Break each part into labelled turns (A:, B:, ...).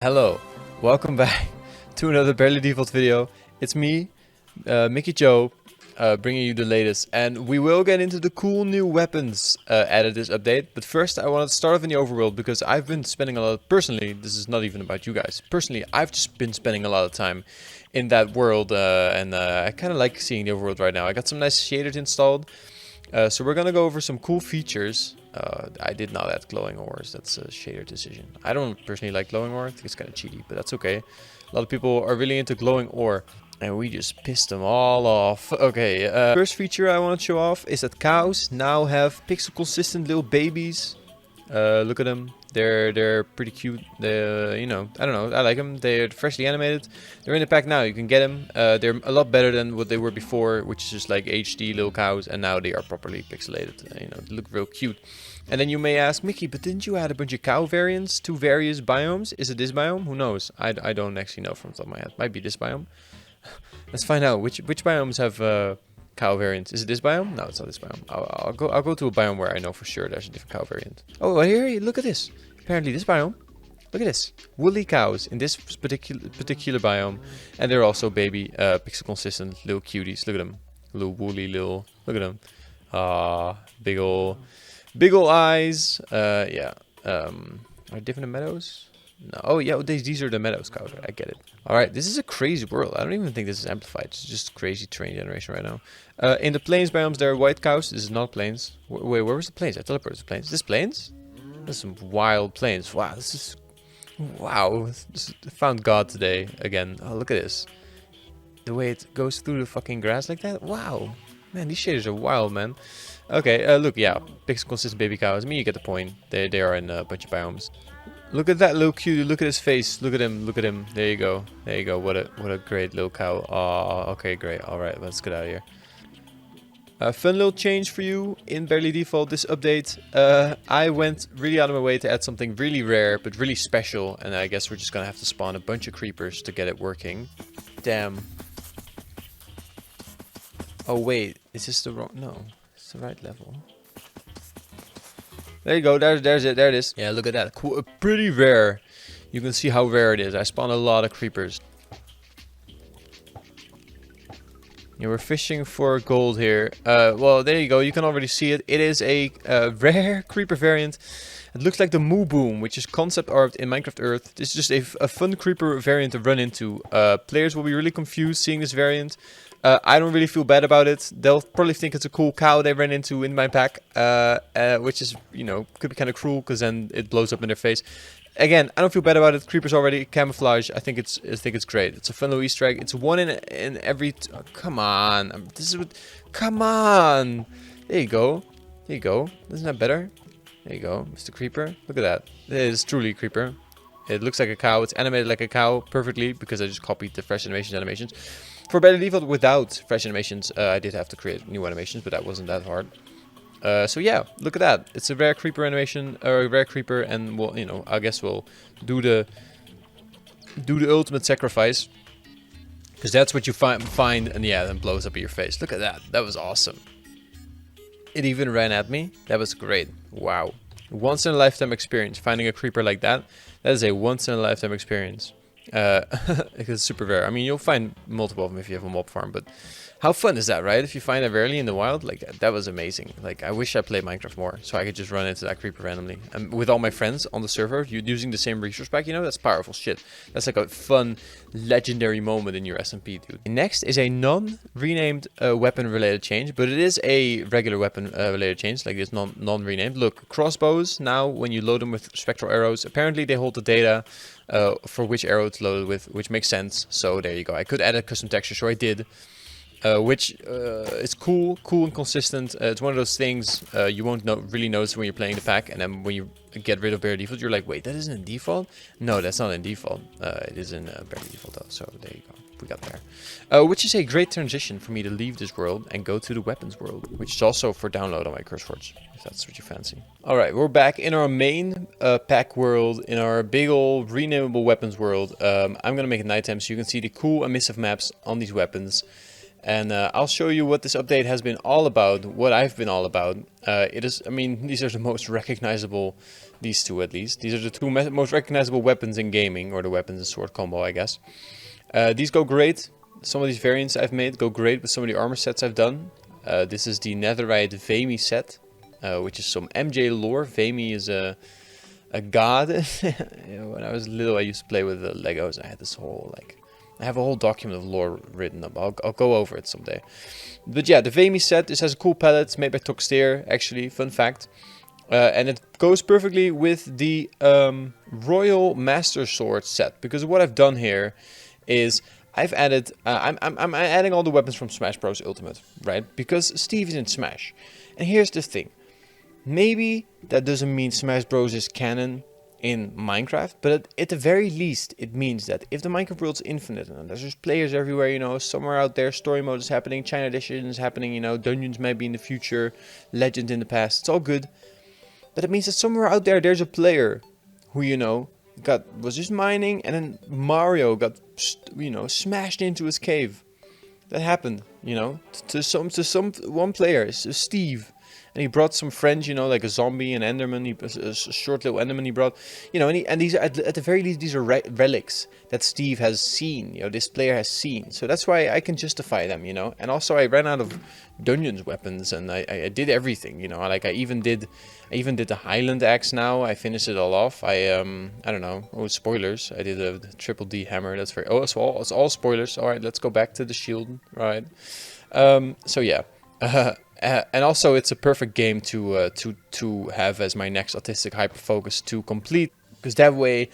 A: Hello, welcome back to another Barely Default video. It's me, Mickey Joe, bringing you the latest, and we will get into the cool new weapons added this update. But first, I want to start off in the overworld because I've been spending a lot. Personally, this is not even about you guys. Personally, I've just been spending a lot of time in that world, and I kind of like seeing the overworld right now. I got some nice shaders installed. So we're gonna go over some cool features. I did not add glowing ores. That's a shader decision. I don't personally like glowing ore. I think it's kind of cheaty, but that's okay. A lot of people are really into glowing ore, and we just pissed them all off. Okay, first feature I want to show off is that cows now have pixel consistent little babies. Look at them. They're pretty cute. They, I don't know. I like them. They're freshly animated. They're in the pack now. You can get them. They're a lot better than what they were before, which is just like HD little cows, and now they are properly pixelated. They look real cute. And then you may ask, Mickey, but didn't you add a bunch of cow variants to various biomes? Is it this biome? Who knows? I don't actually know from the top of my head. Might be this biome. Let's find out which biomes have cow variants. Is it this biome? No, it's not this biome. I'll go to a biome where I know for sure there's a different cow variant. Oh, well, here, look at this. Apparently this biome. Look at this. Woolly cows in this particular biome, and they're also baby pixel consistent little cuties. Look at them, little woolly little. Look at them. Big ol' eyes. Yeah. Are different meadows? No. Oh yeah, these are the meadows cows. I get it. All right, this is a crazy world. I don't even think this is amplified. It's just crazy terrain generation right now. In the plains biomes, there are white cows. This is not plains. Wait, where was the plains? I teleported to plains. Is this plains? There's some wild plains. Wow, this is wow. I found God today again. Oh, look at this. The way it goes through the fucking grass like that. Wow, man, these shaders are wild, man. Okay, look, yeah, pixel consistent baby cows. I mean, you get the point. They are in a bunch of biomes. Look at that little cutie. Look at his face. Look at him. Look at him. There you go. There you go. What a great little cow. Oh, okay, great. All right, let's get out of here. Fun little change for you in Barely Default this update. I went really out of my way to add something really rare but really special, and I guess we're just gonna have to spawn a bunch of creepers to get it working. Damn. Oh wait, is this the wrong? No, it's the right level. There you go, there's it, there it is. Yeah, look at that, cool, pretty rare. You can see how rare it is. I spawned a lot of creepers. Yeah, we're fishing for gold here. Well, there you go, you can already see it. It is a rare creeper variant. It looks like the Moo Boom, which is concept art in Minecraft Earth. This is just a fun creeper variant to run into. Players will be really confused seeing this variant. I don't really feel bad about it. They'll probably think it's a cool cow they ran into in my pack, which is, could be kind of cruel because then it blows up in their face. Again, I don't feel bad about it. Creepers already camouflage. I think it's great. It's a fun little Easter egg. It's one in every. Oh, come on, this is what. Come on. There you go. There you go. Isn't that better? There you go, Mr. Creeper. Look at that. It is truly a creeper. It looks like a cow. It's animated like a cow perfectly because I just copied the fresh animations. For Barely Default without fresh animations, I did have to create new animations, but that wasn't that hard. So yeah, look at that. It's a rare creeper animation, or a rare creeper, and we'll, I guess we'll do the ultimate sacrifice, because that's what you find, and yeah, then blows up in your face. Look at that. That was awesome. It even ran at me. That was great. Wow. Once in a lifetime experience. Finding a creeper like that. That is a once in a lifetime experience. It's super rare. I mean, you'll find multiple of them if you have a mob farm, but how fun is that, right? If you find it rarely in the wild, like that was amazing. Like I wish I played Minecraft more, so I could just run into that creeper randomly and with all my friends on the server, using the same resource pack. That's powerful shit. That's like a fun, legendary moment in your SMP, dude. Next is a non-renamed weapon-related change, but it is a regular weapon-related change. Like it's non-renamed. Look, crossbows now when you load them with spectral arrows, apparently they hold the data for which arrow it's loaded with, which makes sense. So there you go. I could add a custom texture, so I did. Which is cool and consistent. It's one of those things you won't really notice when you're playing the pack, and then when you get rid of Barely Default, you're like, wait, that isn't in default? No, that's not in default. It is in Barely Default though, so there you go. We got there. Which is a great transition for me to leave this world and go to the weapons world, which is also for download on my CurseForge, if that's what you fancy. Alright, we're back in our main pack world, in our big old renamable weapons world. I'm gonna make it nighttime so you can see the cool emissive maps on these weapons. And I'll show you what this update has been all about, what I've been all about. It is, I mean, these are the most recognizable, these two at least. These are the two most recognizable weapons in gaming, or the weapons and sword combo, I guess. These go great. Some of these variants I've made go great with some of the armor sets I've done. This is the Netherite Vemi set, which is some MJ lore. Vemi is a god. When I was little, I used to play with the Legos. I had this whole, like, I have a whole document of lore written up. I'll go over it someday. But yeah, the Vemi set, this has a cool palette. It's made by Toxter, actually, fun fact. And it goes perfectly with the Royal Master Sword set. Because what I've done here is I've added, I'm adding all the weapons from Smash Bros. Ultimate, right? Because Steve is in Smash. And here's the thing. Maybe that doesn't mean Smash Bros. Is canon in Minecraft, but at the very least it means that if the Minecraft world's infinite and there's just players everywhere, you know, somewhere out there story mode is happening, China Edition is happening, you know, dungeons might be in the future, legend in the past, it's all good. But it means that somewhere out there there's a player who, you know, was just mining, and then Mario got, you know, smashed into his cave. That happened, you know, to one player, it's Steve. And he brought some friends, you know, like a zombie, an enderman, a short little enderman he brought, you know, and these are, at the very least, these are relics that Steve has seen, you know, this player has seen. So that's why I can justify them, you know. And also I ran out of dungeons weapons, and I did everything, you know. Like I even did the Highland axe now. I finished it all off. I don't know. Oh, spoilers. I did a triple D hammer. That's very, oh, it's all spoilers. All right, let's go back to the shield. All right. So yeah. And also, it's a perfect game to have as my next autistic hyper focus to complete, because that way,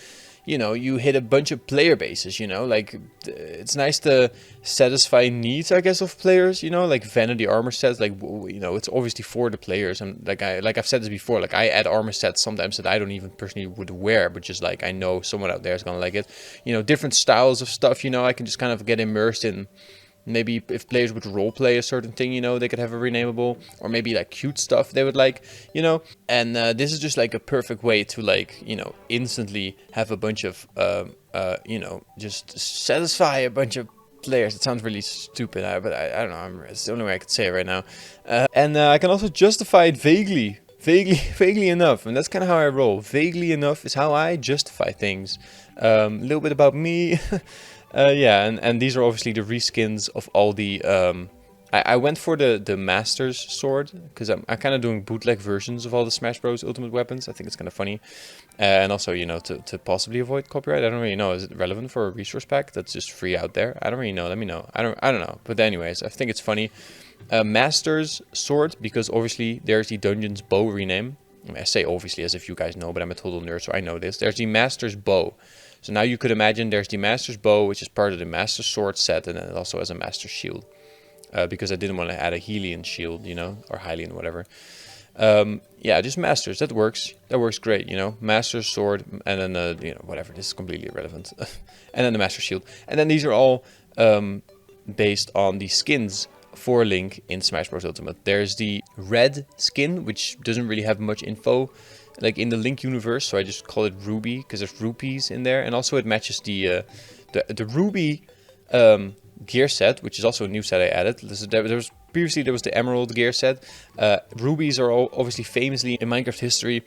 A: you know, you hit a bunch of player bases. You know, like it's nice to satisfy needs, I guess, of players. You know, like vanity armor sets. Like, you know, it's obviously for the players, and like I've said this before. Like I add armor sets sometimes that I don't even personally would wear, but just like I know someone out there is gonna like it. You know, different styles of stuff. You know, I can just kind of get immersed in. Maybe if players would roleplay a certain thing, you know, they could have a renameable, or maybe like cute stuff they would like, you know. And this is just like a perfect way to, like, you know, instantly have a bunch of, you know, just satisfy a bunch of players. It sounds really stupid, but I don't know. It's the only way I could say it right now. And I can also justify it vaguely enough, and that's kind of how I roll. Vaguely enough is how I justify things. A little bit about me. Yeah, and these are obviously the reskins of all the... I went for the Master's Sword, because I'm kind of doing bootleg versions of all the Smash Bros. Ultimate weapons. I think it's kind of funny. And also, you know, to possibly avoid copyright. I don't really know. Is it relevant for a resource pack that's just free out there? I don't really know. Let me know. I don't know. But anyways, I think it's funny. Master's Sword, because obviously there's the Dungeon's Bow rename. I mean, I say obviously as if you guys know, but I'm a total nerd, so I know this. There's the Master's Bow. So now you could imagine there's the Master's Bow, which is part of the Master's Sword set, and then it also has a Master's Shield. Because I didn't want to add a Hylian shield, you know, or Hylian, whatever. Yeah, just Masters, that works. That works great, you know. Master's Sword, and then, you know, whatever, this is completely irrelevant. And then the Master's Shield. And then these are all based on the skins for Link in Smash Bros. Ultimate. There's the red skin, which doesn't really have much info, like in the Link universe, so I just call it Ruby because there's rupees in there, and also it matches the Ruby gear set, which is also a new set I added. Previously there was the Emerald gear set. Rubies are obviously famously in Minecraft history.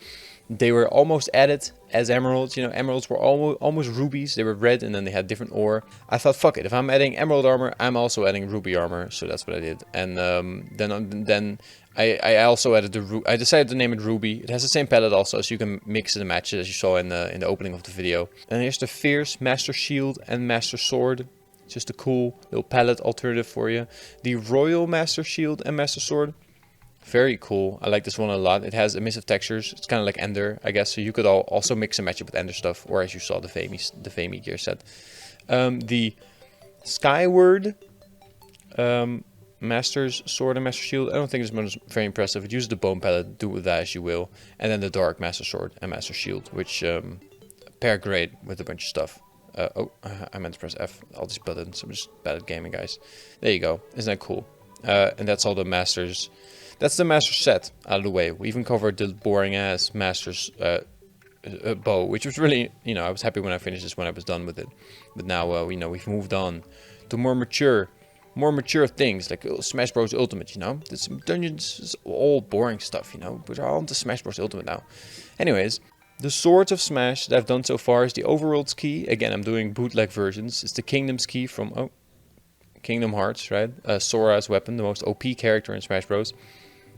A: They were almost added as emeralds. You know, emeralds were almost rubies. They were red, and then they had different ore. I thought, fuck it, if I'm adding emerald armor, I'm also adding ruby armor. So that's what I did. And then I also added I decided to name it Ruby. It has the same palette also, so you can mix and match it as you saw in the opening of the video. And here's the Fierce Master Shield and Master Sword. It's just a cool little palette alternative for you. The Royal Master Shield and Master Sword. Very cool. I like this one a lot. It has emissive textures. It's kind of like Ender, I guess. So you could also mix and match it with Ender stuff, or as you saw, the Vemi gear set. The Skyward Master's Sword and Master Shield. I don't think this one is very impressive. It uses the bone palette. Do with that as you will. And then the Dark Master Sword and Master Shield, which pair great with a bunch of stuff. I meant to press F. All these buttons. I'm just bad at gaming, guys. There you go. Isn't that cool? And that's all the Masters. That's the Master set out of the way. We even covered the boring ass Master's bow, which was really, you know, I was happy when I finished this, when I was done with it. But now, you know, we've moved on to more mature more mature things, like Smash Bros. Ultimate, you know? This dungeons is all boring stuff, you know? But we're on to Smash Bros. Ultimate now. Anyways, the swords of Smash that I've done so far is the Overworld's key. Again, I'm doing bootleg versions. It's the Kingdom's key from Kingdom Hearts, right? Sora's weapon, the most OP character in Smash Bros.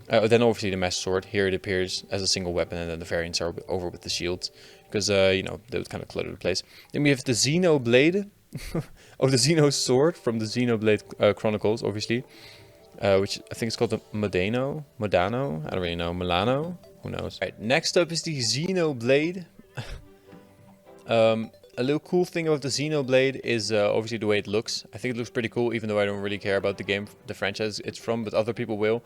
A: Then obviously the Master Sword. Here it appears as a single weapon, and then the variants are over with the shields. Because, you know, they would kind of clutter the place. Then we have the Xenoblade. The Xeno Sword from the Xenoblade Chronicles, obviously. Which I think is called the Modano? I don't really know. Milano? Who knows? Alright, next up is the Xenoblade. A little cool thing about the Xenoblade is obviously the way it looks. I think it looks pretty cool, even though I don't really care about the game, the franchise it's from, but other people will.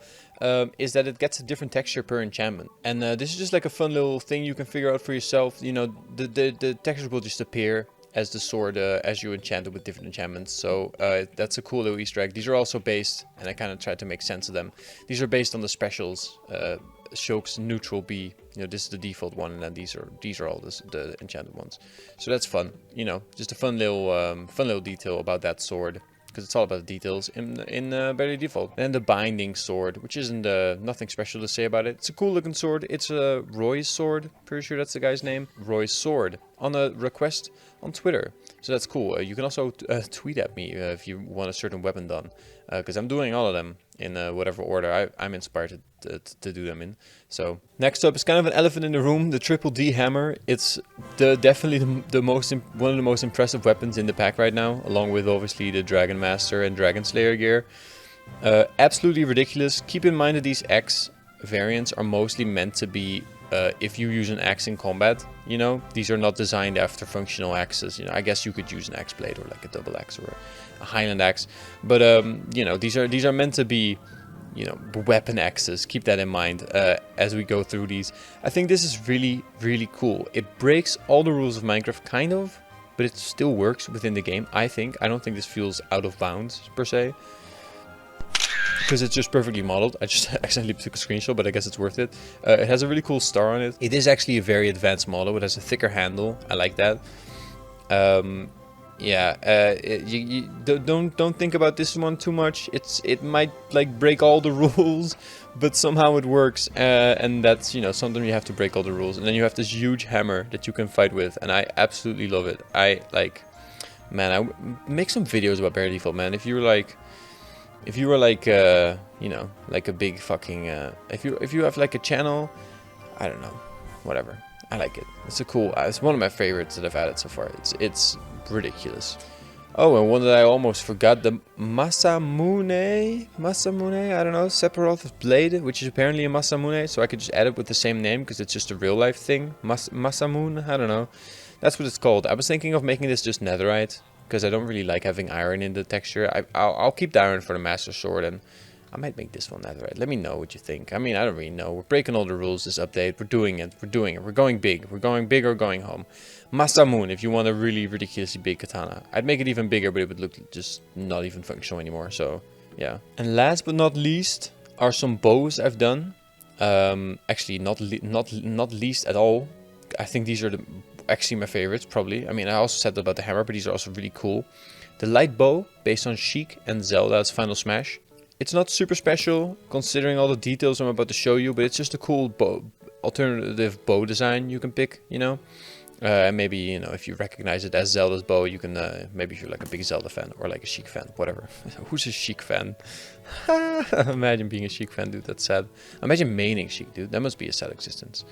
A: Is that it gets a different texture per enchantment. And this is just like a fun little thing you can figure out for yourself. You know, the textures will just appear as the sword as you enchant it with different enchantments. So that's a cool little Easter egg. These are also based, and I kind of tried to make sense of them. These are based on the specials. Shulk's neutral B, you know, this is the default one, and then these are all the enchanted ones. So that's fun, you know, just a fun little detail about that sword, because it's all about the details in Barely Default. And the Binding Sword, which isn't nothing special to say about it. It's a cool looking sword. It's a Roy's sword, pretty sure that's the guy's name. Roy's sword, on a request on Twitter. So that's cool. You can also tweet at me if you want a certain weapon done, because I'm doing all of them in whatever order I'm inspired to do them in. So next up is kind of an elephant in the room, the Triple D hammer. It's definitely one of the most impressive weapons in the pack right now, along with obviously the Dragon Master and Dragon Slayer gear. Absolutely ridiculous. Keep in mind that these X variants are mostly meant to be if you use an axe in combat, you know, these are not designed after functional axes. You know, I guess you could use an axe blade or like a double axe or a Highland axe, but you know, these are meant to be, you know, weapon axes. Keep that in mind as we go through these. I think this is really, really cool. It breaks all the rules of Minecraft, kind of, but it still works within the game. I don't think this feels out of bounds per se, because it's just perfectly modeled. I just accidentally took a screenshot, but I guess it's worth it. It has a really cool star on it. It is actually a very advanced model. It has a thicker handle. I like that. Yeah, you don't think about this one too much. It might like break all the rules, but somehow it works. And that's, you know, sometimes you have to break all the rules. And then you have this huge hammer that you can fight with, and I absolutely love it. Man, I make some videos about Barely Default, man. If you were like, you know, like a big fucking, if you have like a channel, I don't know, whatever. I like it. It's it's one of my favorites that I've added so far. It's ridiculous. Oh, and one that I almost forgot, the Masamune, I don't know, Sephiroth's blade, which is apparently a Masamune, so I could just add it with the same name because it's just a real life thing. Masamune, I don't know. That's what it's called. I was thinking of making this just netherite, because I don't really like having iron in the texture. I'll keep the iron for the Master Sword, and I might make this one netherite. Let me know what you think. I mean, I don't really know. We're breaking all the rules this update. We're doing it. We're going big. We're going big or going home. Masamune, if you want a really ridiculously big katana. I'd make it even bigger, but it would look just not even functional anymore. So, yeah. And last but not least are some bows I've done. Actually, not least at all. I think these are actually my favorites, probably. I mean, I also said that about the hammer, but these are also really cool. The light bow, based on Sheik and Zelda's Final Smash. It's not super special, considering all the details I'm about to show you, but it's just a cool alternative bow design you can pick, you know? And maybe, you know, if you recognize it as Zelda's bow, you can, maybe if you're like a big Zelda fan, or like a Sheik fan, whatever. Who's a Sheik fan? Imagine being a Sheik fan, dude, that's sad. Imagine maining Sheik, dude, that must be a sad existence.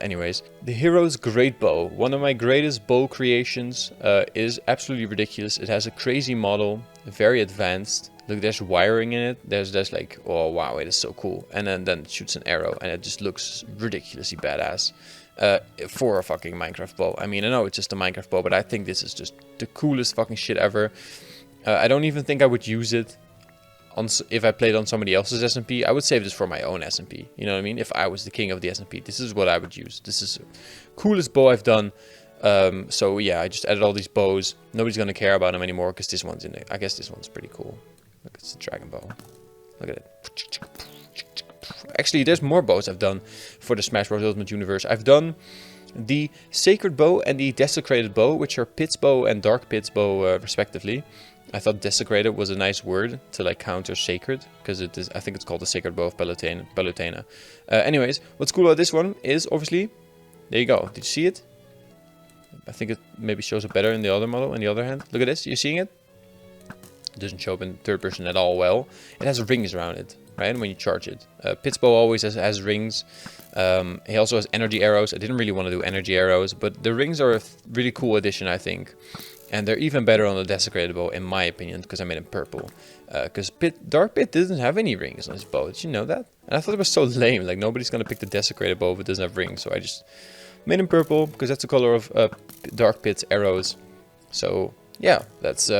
A: Anyways, the Hero's Great Bow, one of my greatest bow creations, is absolutely ridiculous. It has a crazy model, very advanced. Look, there's wiring in it. There's like, oh wow, it is so cool. And then it shoots an arrow, and it just looks ridiculously badass. For a fucking Minecraft bow. I mean, I know it's just a Minecraft bow, but I think this is just the coolest fucking shit ever. I don't even think I would use it if I played on somebody else's SMP. I would save this for my own SMP. You know what I mean? If I was the king of the SMP, this is what I would use. This is the coolest bow I've done. So yeah, I just added all these bows. Nobody's gonna care about them anymore because this one's in it. I guess this one's pretty cool. Look, it's a dragon bow. Look at it. Actually, there's more bows I've done for the Smash Bros. Ultimate Universe. I've done the Sacred Bow and the Desecrated Bow, which are Pit's Bow and Dark Pit's Bow, respectively. I thought desecrated was a nice word to like counter sacred, because it is. I think it's called the sacred bow of Palutena. Anyways, what's cool about this one is obviously, there you go. Did you see it? I think it maybe shows up better in the other model. In the other hand, look at this. You seeing it? It doesn't show up in third person at all. Well, it has rings around it, right? When you charge it, Pit's bow always has rings. He also has energy arrows. I didn't really want to do energy arrows, but the rings are a really cool addition, I think. And they're even better on the desecrated bow, in my opinion, because I made them purple. Because Dark Pit didn't have any rings on his bow. Did you know that? And I thought it was so lame. Like, nobody's going to pick the desecrated bow if it doesn't have rings. So I just made him purple, because that's the color of Dark Pit's arrows. So, yeah, that's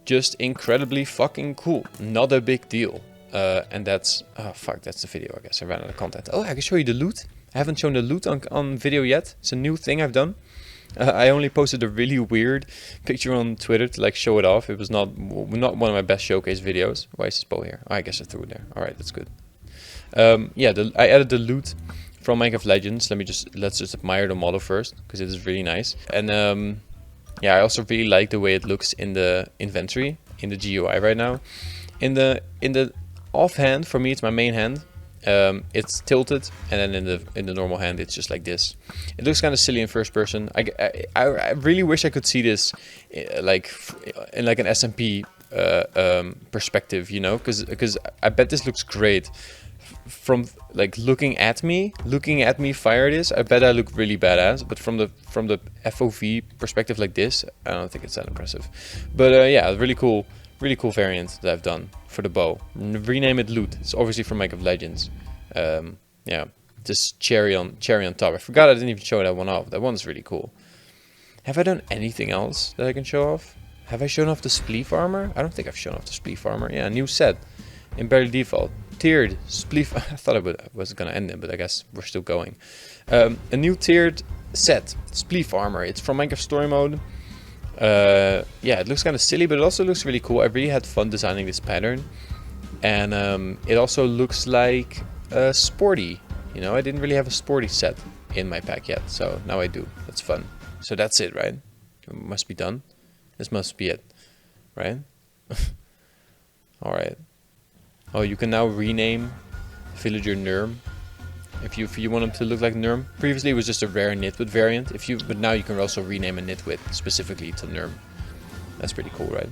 A: just incredibly fucking cool. Not a big deal. And that's... Oh, fuck, that's the video, I guess. I ran out of content. Oh, I can show you the loot. I haven't shown the loot on video yet. It's a new thing I've done. I only posted a really weird picture on Twitter to like show it off. It was not one of my best showcase videos. Why is this bow here? Oh, I guess I threw it there. All right, that's good. Yeah, I added the loot from Minecraft Legends. Let's just admire the model first, because it is really nice. And yeah, I also really like the way it looks in the inventory in the GUI right now. In the offhand, for me, it's my main hand. It's tilted, and then in the normal hand it's just like this. It looks kind of silly in first person. I really wish I could see this like in like an SMP perspective, you know, because I bet this looks great from like looking at me fire this. I bet I look really badass, but from the FOV perspective like this, I don't think it's that impressive. But yeah, really cool variant that I've done for the bow. Rename it Loot. It's obviously from Minecraft Legends. Yeah, just cherry on top. I forgot I didn't even show that one off. That one's really cool. Have I done anything else that I can show off? Have I shown off the spleef armor? I don't think I've shown off the spleef armor. Yeah, new set in barely default. Tiered spleef. I thought I was gonna end it, but I guess we're still going. A new tiered set, spleef armor. It's from Minecraft Story Mode. Yeah, it looks kind of silly, but it also looks really cool. I really had fun designing this pattern, and it also looks like sporty. You know, I didn't really have a sporty set in my pack yet, so now I do. That's fun. So that's it, right? It must be done. This must be it, right? All right. Oh, you can now rename villager Nurm if you want him to look like Nurm. Previously it was just a rare Nitwit variant. But now you can also rename a Nitwit specifically to Nurm. That's pretty cool, right?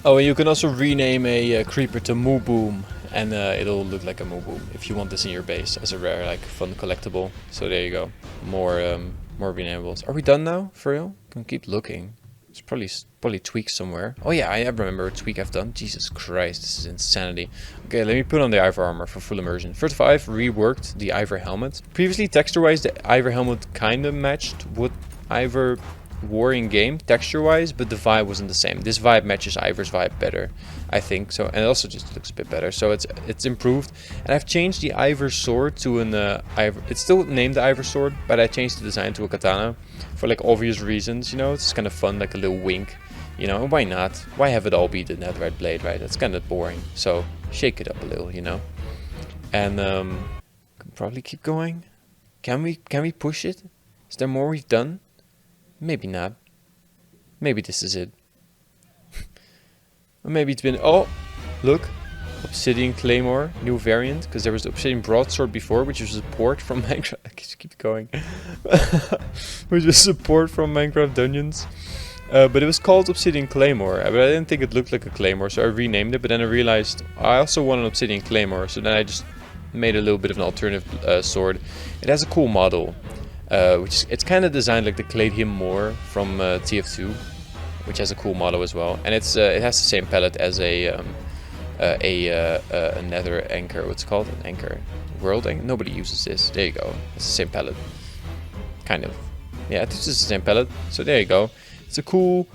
A: Oh, and you can also rename a creeper to Moo Boom, and it'll look like a Moo Boom if you want this in your base as a rare, like, fun collectible. So there you go. More renameables. Are we done now? For real? Can keep looking. There's probably tweaks somewhere. Oh yeah, I remember a tweak I've done. Jesus Christ, this is insanity. Okay, let me put on the Ivor armor for full immersion. First of all, I've reworked the Ivor helmet. Previously, texture-wise, the Ivor helmet kind of matched what Ivor wore in game, texture-wise, but the vibe wasn't the same. This vibe matches Ivor's vibe better, I think. So, and it also just looks a bit better. So it's improved. And I've changed the Ivor sword to an Ivor. It's still named the Ivor sword, but I changed the design to a katana for like obvious reasons. You know, it's kind of fun, like a little wink. You know, and why not? Why have it all be the netherite blade, right? That's kind of boring. So shake it up a little, you know. And can probably keep going. Can we push it? Is there more we've done? Maybe not. Maybe this is it. Or maybe it's been... Oh! Look! Obsidian Claymore, new variant. Because there was the Obsidian Broadsword before, which was a port from Minecraft... I just keep going. Which was support from Minecraft Dungeons. But it was called Obsidian Claymore. But I didn't think it looked like a Claymore, so I renamed it. But then I realized I also want an Obsidian Claymore. So then I just made a little bit of an alternative sword. It has a cool model. It's kind of designed like the Claydhim Moor from TF2, which has a cool model as well, and it has the same palette as a nether anchor. What's it called? An anchor, world anchor. Nobody uses this. There you go. It's the same palette, kind of. Yeah, this is the same palette. So there you go. It's a cool,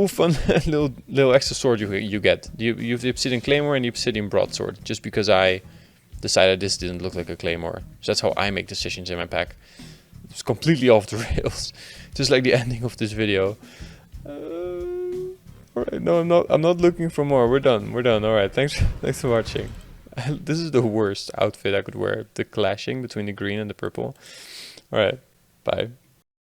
A: fun little extra sword you get. You have the Obsidian Claymore and the Obsidian Broadsword, just because I decided this didn't look like a Claymore. So that's how I make decisions in my pack. It's completely off the rails, just like the ending of this video. Alright, no, I'm not looking for more. We're done. Alright, thanks for watching. This is the worst outfit I could wear. The clashing between the green and the purple. Alright, bye.